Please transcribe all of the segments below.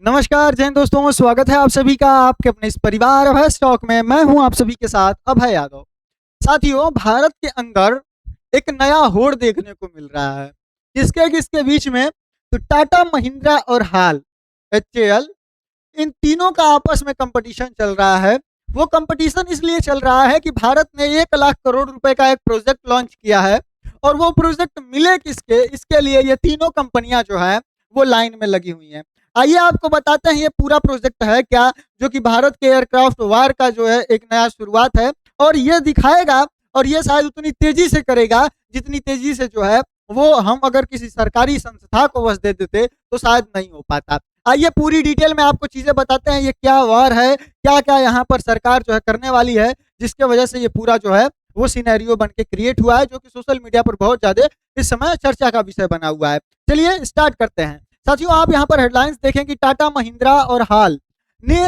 नमस्कार जैन दोस्तों, स्वागत है आप सभी का आपके अपने इस परिवार अभय स्टॉक में। मैं हूं आप सभी के साथ अभय यादव। साथियों, भारत के अंदर एक नया होड़ देखने को मिल रहा है। किसके किसके बीच में? तो टाटा महिंद्रा और हाल एचएएल, इन तीनों का आपस में कंपटीशन चल रहा है। वो कंपटीशन इसलिए चल रहा है कि भारत ने 1 लाख करोड़ रुपए का एक प्रोजेक्ट लॉन्च किया है और वो प्रोजेक्ट मिले किसके, इसके लिए ये तीनों कंपनियां जो है वो लाइन में लगी हुई हैं। आइए आपको बताते हैं ये पूरा प्रोजेक्ट है क्या, जो कि भारत के एयरक्राफ्ट वार का जो है एक नया शुरुआत है और ये दिखाएगा। और ये शायद उतनी तेजी से करेगा जितनी तेजी से जो है वो हम अगर किसी सरकारी संस्था को वश दे देते तो शायद नहीं हो पाता। आइए पूरी डिटेल में आपको चीजें बताते हैं, ये क्या वार है, क्या क्या यहाँ पर सरकार जो है करने वाली है, जिसके वजह से ये पूरा जो है वो सिनेरियो बन के क्रिएट हुआ है, जो कि सोशल मीडिया पर बहुत ज्यादा इस समय चर्चा का विषय बना हुआ है। चलिए स्टार्ट करते हैं। साथियों, आप यहाँ पर हेडलाइंस देखें कि टाटा महिंद्रा और हाल ने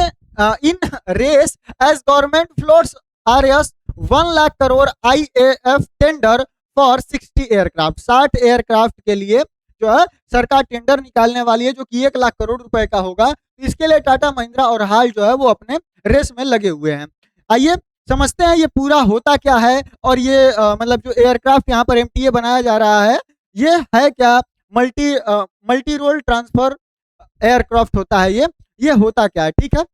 in race as government floats RS 1 lakh crore IAF tender for 60 aircraft. 60 aircraft के लिए जो है सरकार टेंडर निकालने वाली है, जो कि 1 लाख करोड़ रुपए का होगा। इसके लिए टाटा महिंद्रा और हाल जो है वो अपने रेस में लगे हुए हैं। आइए समझते हैं ये पूरा होता क्या है और ये मतलब जो एयरक्राफ्ट यहाँ पर एमटीए बनाया जा रहा है ये है क्या। मल्टी रोल ट्रांसफर एयरक्राफ्ट होता है ये होता क्या है, ठीक है।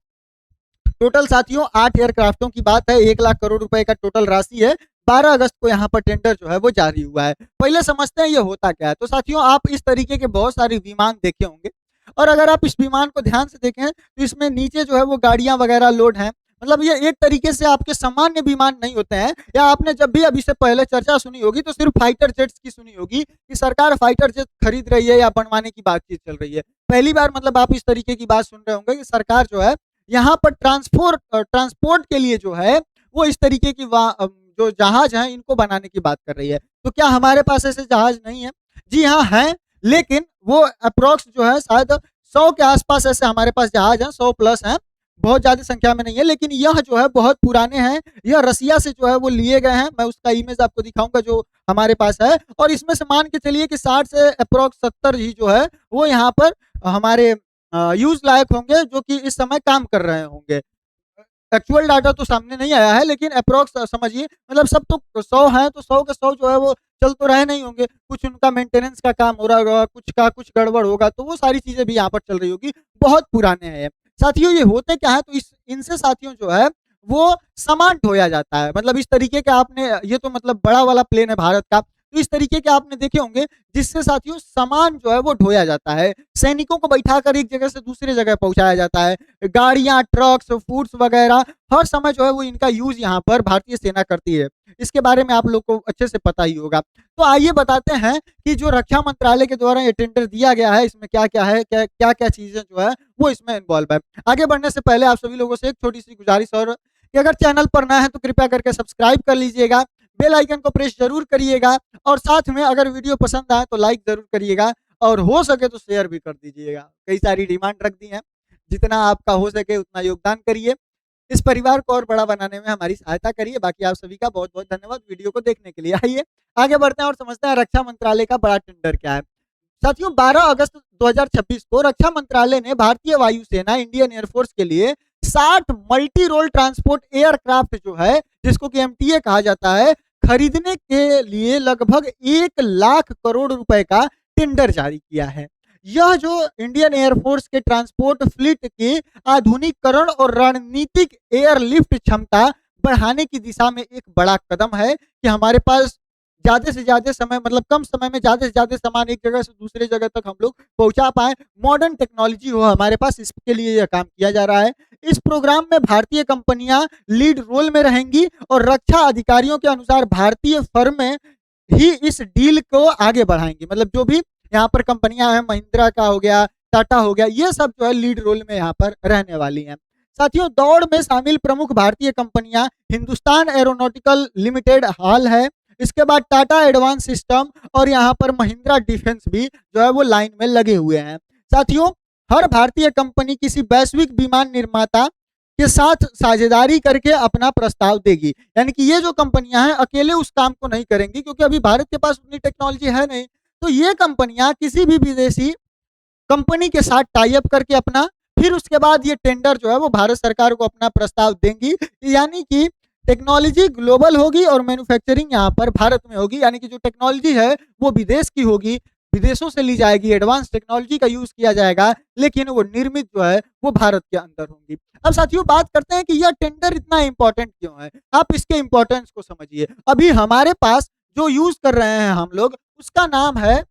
टोटल साथियों 8 एयरक्राफ्टों की बात है, 1 लाख करोड़ रुपए का टोटल राशि है। 12 अगस्त को यहाँ पर टेंडर जो है वो जारी हुआ है। पहले समझते हैं ये होता क्या है। तो साथियों, आप इस तरीके के बहुत सारे विमान देखे होंगे और अगर आप इस विमान को ध्यान से देखें तो इसमें नीचे जो है वो गाड़ियां वगैरह लोड हैं। मतलब ये एक तरीके से आपके सामान्य विमान नहीं होते हैं। या आपने जब भी अभी से पहले चर्चा सुनी होगी तो सिर्फ फाइटर जेट्स की सुनी होगी कि सरकार फाइटर जेट खरीद रही है या बनवाने की बातचीत चल रही है। पहली बार मतलब आप इस तरीके की बात सुन रहे होंगे कि सरकार जो है यहाँ पर ट्रांसपोर्ट के लिए जो है वो इस तरीके की जो जहाज हैं इनको बनाने की बात कर रही है। तो क्या हमारे पास ऐसे जहाज नहीं है? जी हाँ हैं, लेकिन वो अप्रोक्स जो है शायद 100 के आसपास ऐसे हमारे पास जहाज हैं, 100 प्लस हैं, बहुत ज्यादा संख्या में नहीं है। लेकिन यह जो है बहुत पुराने हैं, यह रसिया से जो है वो लिए गए हैं। मैं उसका इमेज आपको दिखाऊंगा जो हमारे पास है। और इसमें से मान के चलिए कि 60 से अप्रोक्स 70 ही जो है वो यहाँ पर हमारे यूज लायक होंगे, जो कि इस समय काम कर रहे होंगे। एक्चुअल डाटा तो सामने नहीं आया है, लेकिन अप्रोक्स समझिए, मतलब सब तो 100 है तो 100 के 100 जो है वो चल तो रहे नहीं होंगे। कुछ उनका मेंटेनेंस का काम हो रहा होगा, कुछ का कुछ गड़बड़ होगा, तो वो सारी चीजें भी यहाँ पर चल रही होगी। बहुत पुराने हैं साथियों। ये होते क्या है, तो इनसे साथियों जो है वो सामान ढोया जाता है। मतलब इस तरीके के आपने, ये तो मतलब बड़ा वाला प्लेन है भारत का, तो इस तरीके के आपने देखे होंगे जिससे साथियों सामान जो है वो ढोया जाता है। सैनिकों को बैठाकर एक जगह से दूसरी जगह पहुंचाया जाता है। गाड़ियां, ट्रक्स, फूड्स वगैरह हर समय जो है वो इनका यूज यहाँ पर भारतीय सेना करती है। इसके बारे में आप लोग को अच्छे से पता ही होगा। तो आइए बताते हैं कि जो रक्षा मंत्रालय के द्वारा ये टेंडर दिया गया है इसमें क्या क्या है, क्या क्या चीजें जो है वो इसमें इन्वॉल्व है। आगे बढ़ने से पहले आप सभी लोगों से एक छोटी सी गुजारिश और कि अगर चैनल पर नया है तो कृपया करके सब्सक्राइब कर लीजिएगा, बेल आइकन को प्रेस जरूर करिएगा और साथ में अगर वीडियो पसंद आए तो लाइक जरूर करिएगा और हो सके तो शेयर भी कर दीजिएगा। कई सारी डिमांड रख दी है, जितना आपका हो सके उतना योगदान करिए, इस परिवार को और बड़ा बनाने में हमारी सहायता करिए। बाकी आप सभी का बहुत बहुत धन्यवाद वीडियो को देखने के लिए। आइए आगे बढ़ते हैं और समझते हैं रक्षा मंत्रालय का बड़ा टेंडर क्या है। साथियों, 12 अगस्त 2026 को रक्षा मंत्रालय ने भारतीय वायुसेना इंडियन एयरफोर्स के लिए 60 मल्टी रोल ट्रांसपोर्ट एयरक्राफ्ट जो है, जिसको कि एमटीए कहा जाता है, खरीदने के लिए लगभग 1 लाख करोड़ रुपए का टेंडर जारी किया है। यह जो इंडियन एयरफोर्स के ट्रांसपोर्ट फ्लीट के आधुनिकीकरण और रणनीतिक एयरलिफ्ट क्षमता बढ़ाने की दिशा में एक बड़ा कदम है कि हमारे पास ज्यादा से ज्यादा समय, मतलब कम समय में ज्यादा से ज्यादा सामान एक जगह से दूसरे जगह तक हम लोग पहुंचा पाए, मॉडर्न टेक्नोलॉजी हो हमारे पास, इसके लिए यह काम किया जा रहा है। इस प्रोग्राम में भारतीय कंपनियां लीड रोल में रहेंगी और रक्षा अधिकारियों के अनुसार भारतीय फर्में ही इस डील को आगे बढ़ाएंगी। मतलब जो भी यहाँ पर कंपनियां हैं, महिंद्रा का हो गया, टाटा हो गया, ये सब जो है लीड रोल में यहाँ पर रहने वाली हैं। साथियों, दौड़ में शामिल प्रमुख भारतीय कंपनियां हिंदुस्तान एरोनॉटिकल लिमिटेड हाल है, इसके बाद टाटा एडवांस सिस्टम और यहाँ पर महिंद्रा डिफेंस भी जो है वो लाइन में लगे हुए हैं। साथियों, हर भारतीय कंपनी किसी वैश्विक विमान निर्माता के साथ साझेदारी करके अपना प्रस्ताव देगी। यानी कि ये जो कंपनियां हैं अकेले उस काम को नहीं करेंगी, क्योंकि अभी भारत के पास उतनी टेक्नोलॉजी है नहीं। तो ये कंपनियां किसी भी विदेशी कंपनी के साथ टाई अप करके अपना फिर उसके बाद ये टेंडर जो है वो भारत सरकार को अपना प्रस्ताव देंगी, यानी कि टेक्नोलॉजी ग्लोबल होगी और मैन्युफैक्चरिंग यहाँ पर भारत में होगी, यानी कि जो टेक्नोलॉजी है वो विदेश की होगी, विदेशों से ली जाएगी, एडवांस टेक्नोलॉजी का यूज किया जाएगा, लेकिन वो निर्मित जो है वो भारत के अंदर होंगी। अब साथियों बात करते हैं कि यह टेंडर इतना इंपॉर्टेंट क्यों है। आप इसके इंपॉर्टेंस को समझिए। अभी हमारे पास जो यूज कर रहे हैं हम लोग, उसका नाम है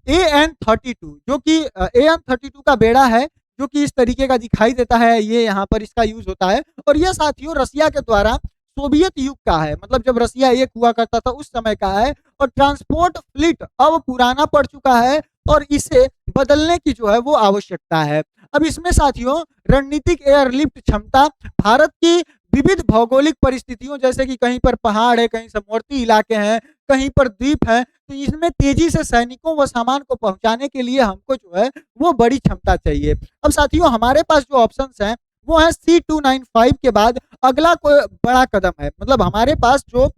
AN-32, जो कि AN-32 का बेड़ा है, जो कि इस तरीके का दिखाई देता है, ये यहाँ पर इसका यूज होता है। और यह साथियों रसिया के द्वारा सोवियत युग का है, मतलब जब रसिया एक हुआ करता था उस समय का है। और ट्रांसपोर्ट फ्लीट अब पुराना पड़ चुका है और इसे बदलने की जो है वो आवश्यकता है। अब इसमें साथियों रणनीतिक एयरलिफ्ट क्षमता, भारत की विविध भौगोलिक परिस्थितियों, जैसे कि कहीं पर पहाड़ है, कहीं समवर्ती इलाके हैं, कहीं पर द्वीप है, तो इसमें तेजी से सैनिकों व सामान को पहुंचाने के लिए हमको जो है वो बड़ी क्षमता चाहिए। अब साथियों हमारे पास जो ऑप्शंस हैं वो है C-295 के बाद अगला कोई बड़ा कदम है। मतलब हमारे पास जो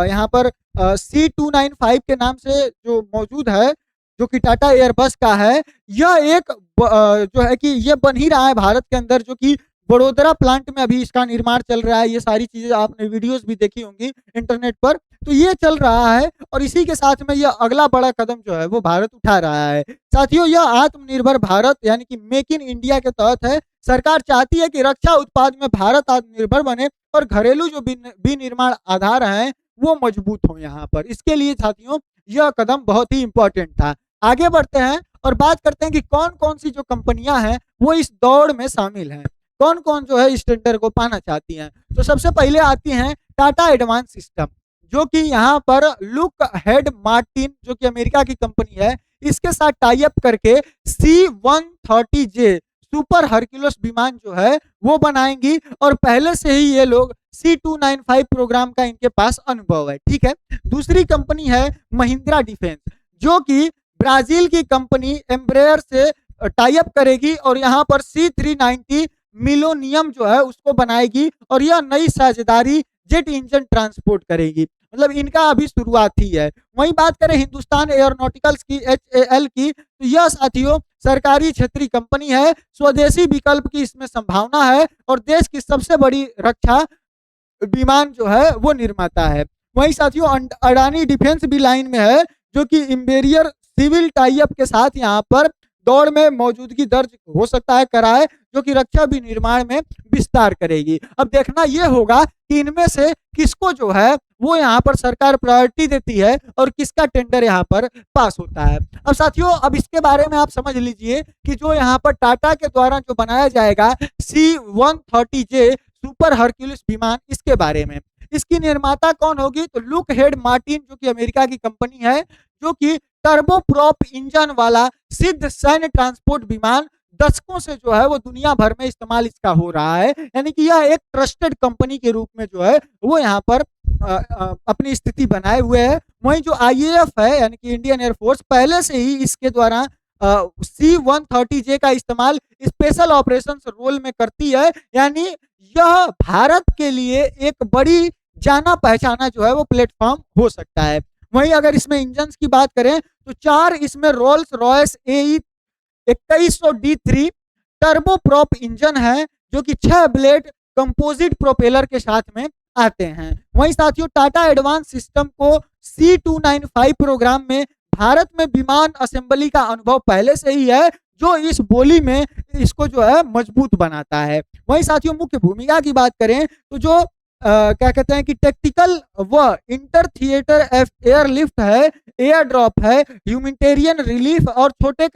यहाँ पर C-295 के नाम से जो मौजूद है, जो कि टाटा एयरबस का है, यह एक जो है कि ये बन ही रहा है भारत के अंदर, जो कि बड़ोदरा प्लांट में अभी इसका निर्माण चल रहा है। ये सारी चीजें आपने वीडियोस भी देखी होंगी इंटरनेट पर, तो ये चल रहा है और इसी के साथ में यह अगला बड़ा कदम जो है वो भारत उठा रहा है। साथियों यह आत्मनिर्भर भारत यानी कि मेक इन इंडिया के तहत है। सरकार चाहती है कि रक्षा उत्पाद में भारत आत्मनिर्भर बने और घरेलू जो विनिर्माण आधार हैं वो मजबूत हो यहाँ पर। इसके लिए साथियों यह कदम बहुत ही इंपॉर्टेंट था। आगे बढ़ते हैं और बात करते हैं कि कौन कौन सी जो कंपनियां हैं वो इस दौड़ में शामिल हैं, कौन कौन जो है इस टेंडर को पाना चाहती हैं। तो सबसे पहले आती हैं टाटा एडवांस सिस्टम, जो कि यहाँ पर लुक हेड मार्टिन, जो कि अमेरिका की कंपनी है, इसके साथ टाई अप करके C-130J सुपर हरक्यूलस विमान जो है वो बनाएंगी और पहले से ही ये लोग C-295 प्रोग्राम का इनके पास अनुभव है। ठीक है। दूसरी कंपनी है महिंद्रा डिफेंस, जो कि ब्राजील की कंपनी एम्ब्रेयर से टाई अप करेगी और यहाँ पर C-390 मिलोनियम जो है उसको बनाएगी और यह नई साझेदारी जेट इंजन ट्रांसपोर्ट करेगी। मतलब इनका अभी शुरुआत ही है। वहीं बात करें हिंदुस्तान एयरोनॉटिकल्स की, HAL की, तो यह साथियों सरकारी क्षेत्रीय कंपनी है, स्वदेशी विकल्प की इसमें संभावना है और देश की सबसे बड़ी रक्षा विमान जो है वो निर्माता है। वहीं साथियों अडानी डिफेंस भी लाइन में है, जो कि इम्बेरियर सिविल टाई अप के साथ यहाँ पर दौड़ में मौजूदगी दर्ज हो सकता है कराए, जो कि रक्षा विनिर्माण में विस्तार करेगी। अब देखना यह होगा कि इनमें से किसको जो है वो यहाँ पर सरकार प्रायोरिटी देती है और किसका टेंडर यहाँ पर पास होता है। अब साथियों अब इसके बारे में आप समझ लीजिए कि जो यहाँ पर टाटा के द्वारा जो बनाया जाएगा C-130J सुपर हरक्यूलिस विमान, इसके बारे में, इसकी निर्माता कौन होगी, तो लुक हेड मार्टिन, जो कि अमेरिका की कंपनी है, जो कि टर्बोप्रॉप इंजन वाला सिद्ध सैन्य ट्रांसपोर्ट विमान दशकों से जो है वो दुनिया भर में इस्तेमाल इसका हो रहा है। यानी कि यह एक ट्रस्टेड कंपनी के रूप में जो है वो यहाँ पर अपनी स्थिति बनाए हुए है। वहीं जो IAF है यानी कि इंडियन एयरफोर्स पहले से ही इसके द्वारा C-130J का इस्तेमाल स्पेशल ऑपरेशंस रोल में करती है। यानी यह भारत के लिए एक बड़ी जाना पहचाना जो है वो प्लेटफॉर्म हो सकता है। वहीं अगर इसमें इंजन की बात करें तो 4 इसमें Rolls Royce AE 2100D3 turboprop engine है, जो कि 6 ब्लेड कंपोजिट प्रोपेलर के साथ में आते हैं। वहीं साथियों टाटा एडवांस सिस्टम को C-295 प्रोग्राम में भारत में विमान असेंबली का अनुभव पहले से ही है, जो इस बोली में इसको जो है मजबूत बनाता है। वहीं साथियों मुख्य भूमिका की बात करें तो जो क्या कहते हैं कि टेक्टिकल व इंटर थिएटर एयरलिफ्ट है, एयर ड्रॉप है, ह्यूमैनिटेरियन रिलीफ और छोटे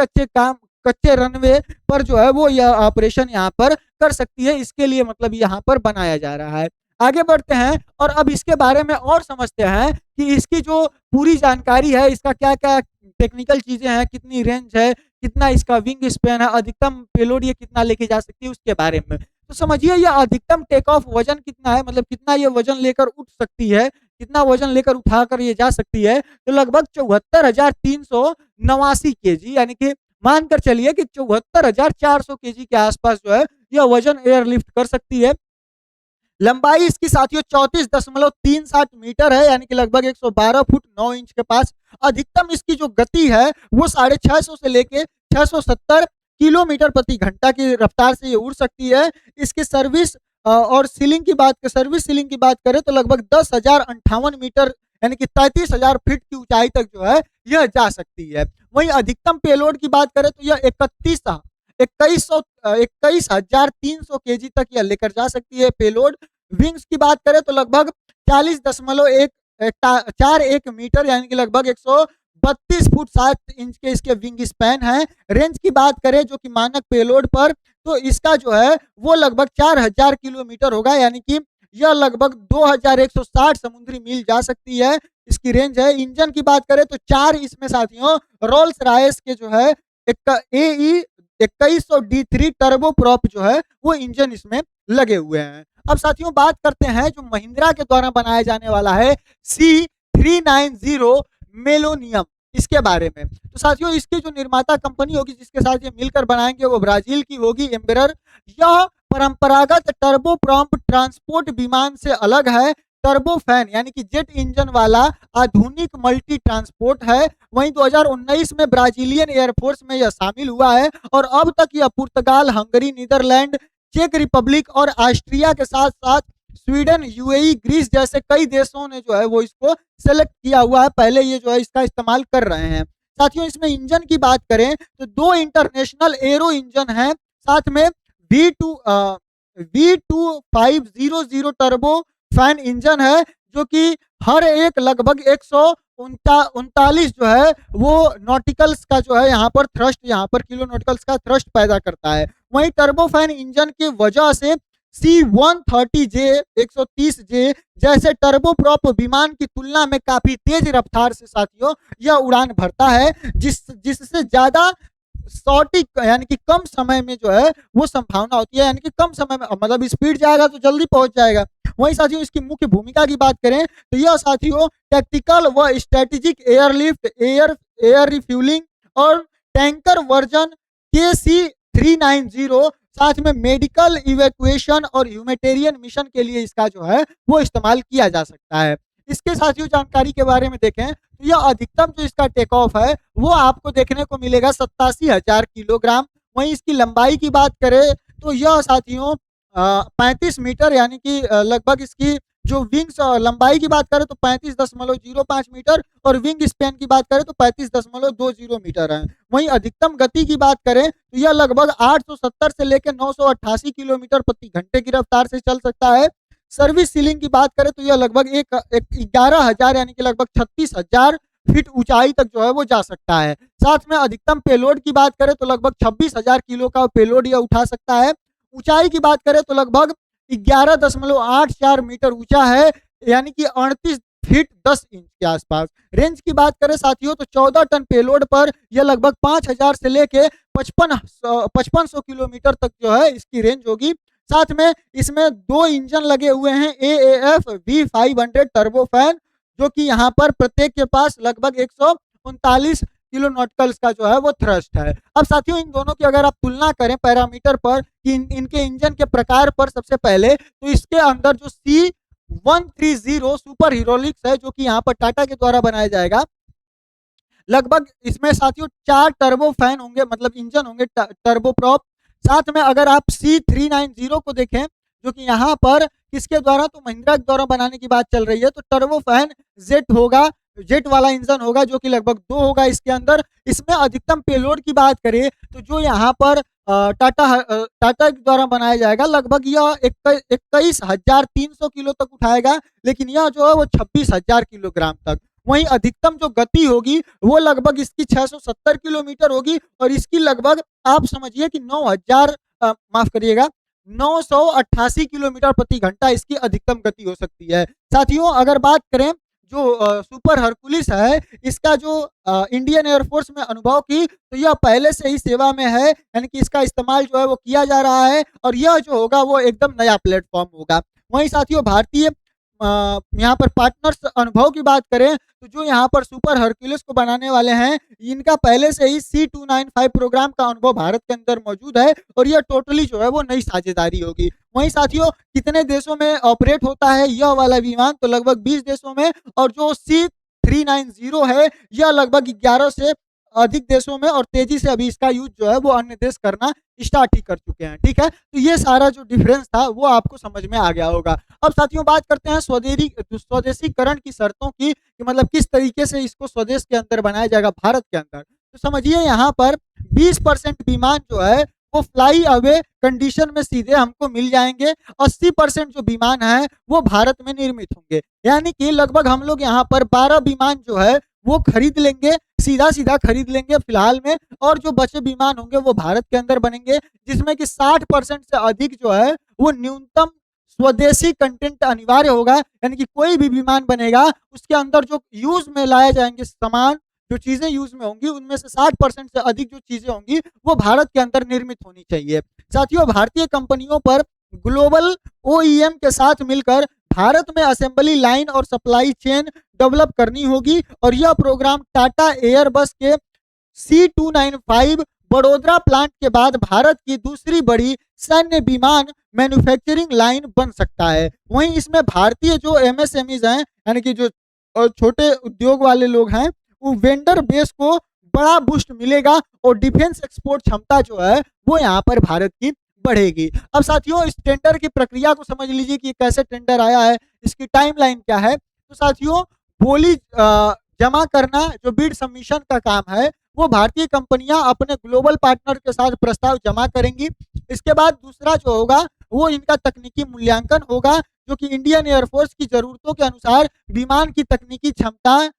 कच्चे रनवे पर जो है वो यह ऑपरेशन यहाँ पर कर सकती है। इसके लिए मतलब यहाँ पर बनाया जा रहा है। आगे बढ़ते हैं और अब इसके बारे में और समझते हैं कि इसकी जो पूरी जानकारी है, इसका क्या क्या टेक्निकल चीजें हैं, कितनी रेंज है, कितना इसका विंग स्पैन है, अधिकतम पेलोड ये कितना लेके जा सकती है, उसके बारे में। तो समझिए ये अधिकतम टेक ऑफ वजन कितना है, मतलब कितना ये वजन लेकर उठ सकती है, कितना वजन लेकर उठाकर ये जा सकती है, तो लगभग 74,389 kg, यानी कि मानकर चलिए कि 74,400 kg के आसपास जो है यह वजन एयरलिफ्ट कर सकती है। लंबाई इसकी साथियों 34.37 मीटर है, यानी कि लगभग 112 फुट 9 इंच के पास। अधिकतम इसकी जो गति है वो 650 से लेके 670 किलोमीटर प्रति घंटा की रफ्तार से ये उड़ सकती है। इसकी सर्विस और सीलिंग की बात सर्विस सीलिंग की बात करें तो लगभग 10,058 मीटर यानी कि 33,000 फीट की ऊंचाई तक जो है यह जा सकती है। वहीं अधिकतम पेलोड की बात करें तो यह 21,300 केजी तक यह लेकर जा सकती है पेलोड। विंग्स की बात करें तो लगभग 40.41 मीटर यानी कि लगभग 132 फुट 7 इंच के इसके विंग स्पैन है। रेंज की बात करें जो कि मानक पेलोड पर, तो इसका जो है वो लगभग 4,000 किलोमीटर होगा, यानी कि यह लगभग 2,160 समुद्री मील जा सकती है, इसकी रेंज है। इंजन की बात करें तो 4 इसमें साथियों रोल्स रॉयस के जो है AE 2100D3 टर्बो प्रॉप जो है वो इंजन इसमें लगे हुए हैं। अब साथियों बात करते हैं जो महिंद्रा के द्वारा बनाया जाने वाला है C390 मेलोनियम, इसके बारे में। तो साथियों इसकी जो निर्माता कंपनी होगी जिसके साथ ये मिलकर बनाएंगे वो ब्राजील की होगी, एम्बेरर। यह परंपरागत टर्बो प्रॉप ट्रांसपोर्ट विमान से अलग है। टर्बो फैन यानी कि जेट इंजन वाला आधुनिक मल्टी ट्रांसपोर्ट है। वहीं 2019 में ब्राजीलियन एयरफोर्स में यह शामिल हुआ है और अब तक यह पुर्तगाल, हंगरी, नीदरलैंड, चेक रिपब्लिक और ऑस्ट्रिया के साथ साथ स्वीडन, यूएई, ग्रीस जैसे कई देशों ने जो है वो इसको सेलेक्ट किया हुआ है, पहले ये जो है इसका इस्तेमाल कर रहे हैं। साथियों इसमें इंजन की बात करें तो 2 इंटरनेशनल एरो इंजन हैं, साथ में V2500 टर्बो फैन इंजन है, जो कि हर एक लगभग 139 जो है वो नॉटिकल्स का जो है यहाँ पर थ्रस्ट, यहाँ पर किलो नॉटिकल्स का थ्रस्ट पैदा करता है। वहीं टर्बो फैन इंजन की वजह से C130J 130J जैसे टर्बो प्रॉप विमान की तुलना में काफी तेज रफ्तार से साथियों यह उड़ान भरता है, जिससे ज्यादा सॉटिक यानी कि कम समय में जो है वो संभावना होती है, यानी कि कम समय में मतलब स्पीड जाएगा तो जल्दी पहुंच जाएगा। वहीं साथियों इसकी मुख्य भूमिका की बात करें तो यह साथियों टैक्टिकल व स्ट्रेटेजिक एयरलिफ्ट, एयर रिफ्यूलिंग और टैंकर वर्जन KC390 साथ में मेडिकल इवैक्यूएशन और ह्यूमैनिटेरियन मिशन के लिए इसका जो है वो इस्तेमाल किया जा सकता है। इसके साथियों जानकारी के बारे में देखें तो यह अधिकतम जो इसका टेक ऑफ है वो आपको देखने को मिलेगा 87,000 किलोग्राम। वहीं इसकी लंबाई की बात करें तो यह साथियों 35 मीटर यानी कि लगभग इसकी जो विंग्स लंबाई की बात करें तो 35.05 मीटर और विंग स्पैन की बात करें तो 35.20 मीटर है। वहीं अधिकतम गति की बात करें तो यह लगभग 870 से लेकर 988 किलोमीटर प्रति घंटे की रफ्तार से चल सकता है। सर्विस सीलिंग की बात करें तो यह लगभग 11,000 यानी कि लगभग 36,000 फीट ऊंचाई तक जो है वो जा सकता है। साथ में अधिकतम पेलोड की बात करें तो लगभग 26,000 किलो का पेलोड यह उठा सकता है। ऊंचाई की बात करें तो लगभग 11.84 मीटर ऊंचा है, यानी कि 38 फीट 10 इंच के आसपास। रेंज की बात करें साथियों तो 14 टन पेलोड पर यह लगभग 5,000 से लेके 5500 किलोमीटर तक जो है इसकी रेंज होगी। साथ में इसमें 2 इंजन लगे हुए हैं AAF V500 टर्बो फैन, जो कि यहाँ पर प्रत्येक के पास लगभग 139 किलो नॉटिकल्स का जो है वो थ्रस्ट है। अब साथियों इन दोनों की अगर आप तुलना करें पैरामीटर पर कि इनके इंजन के प्रकार पर, सबसे पहले तो इसके अंदर जो C130 सुपर हीरोलिक्स है जो कि यहाँ पर टाटा के द्वारा बनाया जाएगा, लगभग इसमें साथियों 4 टर्बो फैन होंगे, मतलब इंजन होंगे टर्बो प्रॉप। साथ में अगर आप C390 को देखें जो कि यहाँ पर किसके द्वारा, तो महिंद्रा के द्वारा बनाने की बात चल रही है, तो टर्बो फैन जेट होगा, जेट वाला इंजन होगा जो कि लगभग 2 होगा इसके अंदर। इसमें अधिकतम पेलोड की बात करें तो जो यहाँ पर टाटा के द्वारा बनाया जाएगा लगभग यह 21,300 किलो तक उठाएगा, लेकिन यह जो है वो 26,000 किलोग्राम तक। वहीं अधिकतम जो गति होगी वो लगभग इसकी 670 किलोमीटर होगी और इसकी लगभग आप समझिए कि 988 किलोमीटर प्रति घंटा इसकी अधिकतम गति हो सकती है। साथियों अगर बात करें जो सुपर हरकुलिस है, इसका जो इंडियन एयरफोर्स में अनुभव की तो यह पहले से ही सेवा में है, यानी कि इसका इस्तेमाल जो है वो किया जा रहा है और यह जो होगा वो एकदम नया प्लेटफॉर्म होगा। वहीं साथियों भारतीय यहाँ पर पार्टनर्स अनुभव की बात करें तो जो यहाँ पर सुपर हरक्यूलिस को बनाने वाले हैं इनका पहले से ही C295 प्रोग्राम का अनुभव भारत के अंदर मौजूद है और यह टोटली जो है वो नई साझेदारी होगी। वहीं साथियों कितने देशों में ऑपरेट होता है यह वाला विमान, तो लगभग 20 देशों में, और जो C390 है यह लगभग 11 से अधिक देशों में और तेजी से अभी इसका यूज जो है वो अन्य देश करना स्टार्ट ही कर चुके हैं। ठीक है, तो ये सारा जो डिफरेंस था वो आपको समझ में आ गया होगा। अब साथियों बात करते हैं स्वदेशीकरण की शर्तों की, कि मतलब किस तरीके से इसको स्वदेश के अंदर बनाया जाएगा भारत के अंदर। तो समझिए यहाँ पर 20% विमान जो है वो फ्लाई अवे कंडीशन में सीधे हमको मिल जाएंगे। 80% जो विमान है वो भारत में निर्मित होंगे, यानी कि लगभग हम लोग यहाँ पर 12 विमान जो है वो खरीद लेंगे, सीधा सीधा खरीद लेंगे फिलहाल में, और जो बचे विमान होंगे वो भारत के अंदर बनेंगे, जिसमें कि 60% से अधिक जो है वो न्यूनतम स्वदेशी कंटेंट अनिवार्य होगा। यानी कि कोई भी विमान बनेगा उसके अंदर जो यूज में लाए जाएंगे सामान, जो चीजें यूज में होंगी उनमें से 60% से अधिक जो चीजें होंगी वो भारत के अंदर निर्मित होनी चाहिए। साथियों भारतीय कंपनियों पर ग्लोबल ओईएम के साथ मिलकर भारत में असेंबली लाइन और सप्लाई चेन डेवलप करनी होगी, और यह प्रोग्राम टाटा एयरबस के C295 बड़ोदरा प्लांट के बाद भारत की दूसरी बड़ी सैन्य विमान मैन्युफैक्चरिंग लाइन बन सकता है। वहीं इसमें भारतीय जो एमएसएमईज हैं, यानी कि जो छोटे उद्योग वाले लोग हैं, वो वेंडर बेस को बड़ा बूस्ट मिलेगा और डिफेंस एक्सपोर्ट क्षमता जो है वो यहाँ पर भारत की बढ़ेगी। अब साथियों इस टेंडर की प्रक्रिया को समझ लीजिए कि कैसे टेंडर आया है, इसकी टाइमलाइन क्या है। तो साथियों बोली जमा करना, जो बिड सबमिशन का काम है, वो भारतीय कंपनियां अपने ग्लोबल पार्टनर के साथ प्रस्ताव जमा करेंगी। इसके बाद दूसरा जो होगा वो इनका तकनीकी मूल्यांकन होगा, जो कि इंडियन एयरफोर्स की जरूरतों के अनुसार विमान की तकनीकी क्षमता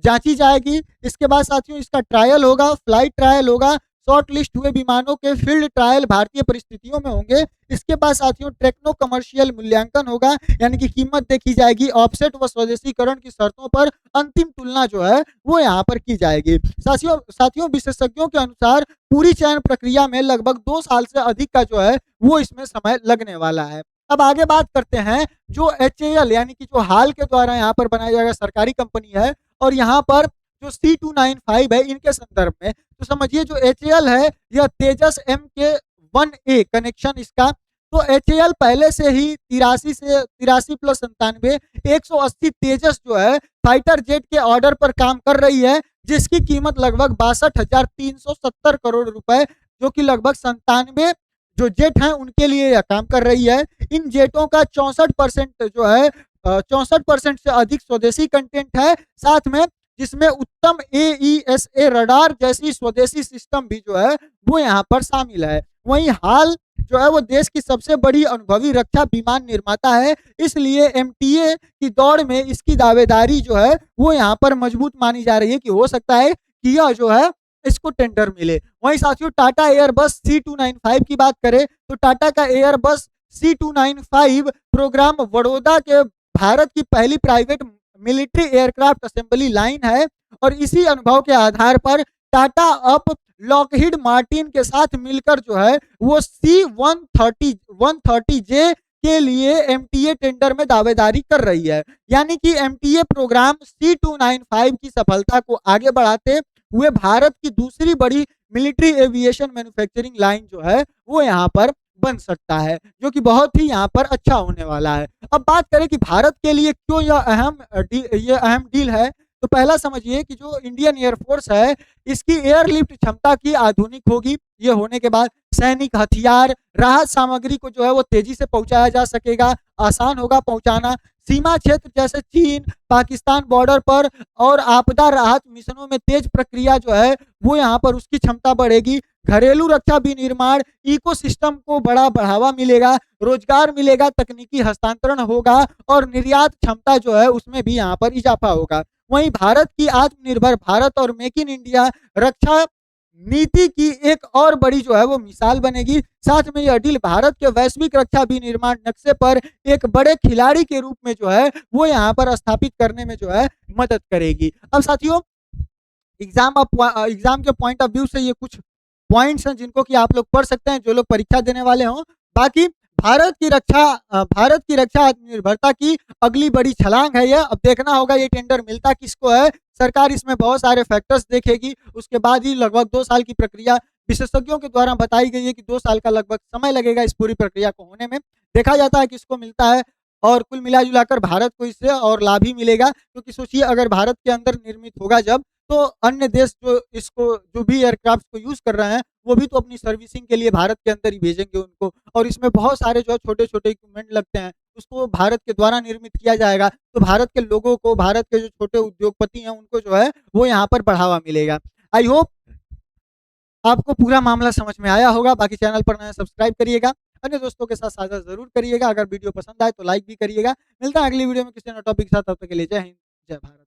जांची जाएगी। इसके बाद साथियों इसका ट्रायल होगा, फ्लाइट ट्रायल होगा, शॉर्ट लिस्ट हुए विमानों के फील्ड ट्रायल भारतीय परिस्थितियों में होंगे। इसके बाद साथियों टेक्नो कमर्शियल मूल्यांकन होगा, यानी कि कीमत देखी जाएगी, ऑफसेट व स्वदेशीकरण की शर्तों पर अंतिम तुलना जो है वो यहाँ पर की जाएगी। साथियों विशेषज्ञों के अनुसार पूरी चयन प्रक्रिया में लगभग 2 साल से अधिक का जो है वो इसमें समय लगने वाला है। अब आगे बात करते हैं जो HAL यानी कि जो हाल के द्वारा यहाँ पर बनाया जाएगा, सरकारी कंपनी है, और यहाँ पर जो C295 है इनके संदर्भ में। तो समझिए जो HAL है यह तेजस MK1A कनेक्शन इसका, तो HAL पहले से ही 83 प्लस 97 180 तेजस जो है फाइटर जेट के ऑर्डर पर काम कर रही है, जिसकी कीमत लगभग 62,370 करोड़ रुपए, जो कि लगभग 97 जो जेट हैं उनके लिए यह काम कर रही है। इन जेटों का 64% जो है 64% से अधिक स्वदेशी कंटेंट है, साथ में जिसमें उत्तम AESA रडार जैसी स्वदेशी सिस्टम भी जो है वो यहाँ पर शामिल है। वहीं हाल जो है वो देश की सबसे बड़ी अनुभवी रक्षा विमान निर्माता है, इसलिए MTA की दौड़ में इसकी दावेदारी जो है वो यहाँ पर मजबूत मानी जा रही है कि हो सकता है कि यह जो है इसको टेंडर मिले। वहीं साथियों टाटा एयरबस C295 की बात करें तो टाटा का एयरबस C295 प्रोग्राम बड़ौदा के भारत की पहली private military aircraft assembly line है, और इसी अनुभव के आधार पर टाटा अब लॉकहीड मार्टिन के साथ मिलकर जो है वो C130J के लिए MTA टेंडर में दावेदारी कर रही है। यानी कि MTA प्रोग्राम C295 की सफलता को आगे बढ़ाते हुए भारत की दूसरी बड़ी मिलिट्री एविएशन मैन्युफैक्चरिंग लाइन जो है वो यहाँ पर बन सकता है, जो कि बहुत ही यहाँ पर अच्छा होने वाला है। अब बात करें कि भारत के लिए क्यों यह अहम डील है, तो पहला समझिए कि जो इंडियन एयरफोर्स है इसकी एयरलिफ्ट क्षमता की आधुनिक होगी। ये होने के बाद सैनिक हथियार, राहत सामग्री को जो है वो तेजी से पहुंचाया जा सकेगा, आसान होगा पहुंचाना। सीमा क्षेत्र जैसे चीन पाकिस्तान बॉर्डर पर और आपदा राहत मिशनों में तेज प्रक्रिया जो है वो यहाँ पर उसकी क्षमता बढ़ेगी। घरेलू रक्षा विनिर्माण इकोसिस्टम को बड़ा बढ़ावा मिलेगा, रोजगार मिलेगा, तकनीकी हस्तांतरण होगा और निर्यात क्षमता जो है उसमें भी यहाँ पर इजाफा होगा। वहीं भारत की आत्मनिर्भर भारत और मेक इन इंडिया रक्षा नीति की एक और बड़ी जो है वो मिसाल बनेगी। साथ में यह डील भारत के वैश्विक रक्षा विनिर्माण नक्शे पर एक बड़े खिलाड़ी के रूप में जो है वो यहाँ पर स्थापित करने में जो है मदद करेगी। अब साथियों एग्जाम के पॉइंट ऑफ व्यू से ये कुछ पॉइंट्स हैं जिनको कि आप लोग पढ़ सकते हैं जो लोग परीक्षा देने वाले हों। बाकी भारत की रक्षा आत्मनिर्भरता की अगली बड़ी छलांग है। यह अब देखना होगा ये टेंडर मिलता किसको है। सरकार इसमें बहुत सारे फैक्टर्स देखेगी, उसके बाद ही लगभग 2 साल की प्रक्रिया विशेषज्ञों के द्वारा बताई गई है कि 2 साल का लगभग समय लगेगा इस पूरी प्रक्रिया को होने में। देखा जाता है किसको मिलता है, और कुल मिला जुलाकर भारत को इससे और लाभ ही मिलेगा, क्योंकि सोचिए अगर भारत के अंदर निर्मित होगा जब, तो अन्य देश जो भी एयरक्राफ्ट को यूज़ कर रहे हैं, वो भी तो अपनी सर्विसिंग के लिए भारत के अंदर ही भेजेंगे उनको, और इसमें बहुत सारे जो है छोटे-छोटे इक्विपमेंट लगते हैं, उसको भारत के द्वारा निर्मित किया जाएगा। तो भारत के लोगों को, भारत के जो छोटे उद्योगपति हैं, उनको जो है वो यहाँ पर बढ़ावा मिलेगा। आई होप आपको पूरा मामला समझ में आया होगा। बाकी चैनल पर नया सब्सक्राइब करिएगा, अन्य दोस्तों के साथ साझा ज़रूर करिएगा। अगर वीडियो पसंद आए तो लाइक भी करिएगा। मिलता है अगली वीडियो में किसी नए टॉपिक के साथ, तब तक के लिए जय हिंद, जय भारत।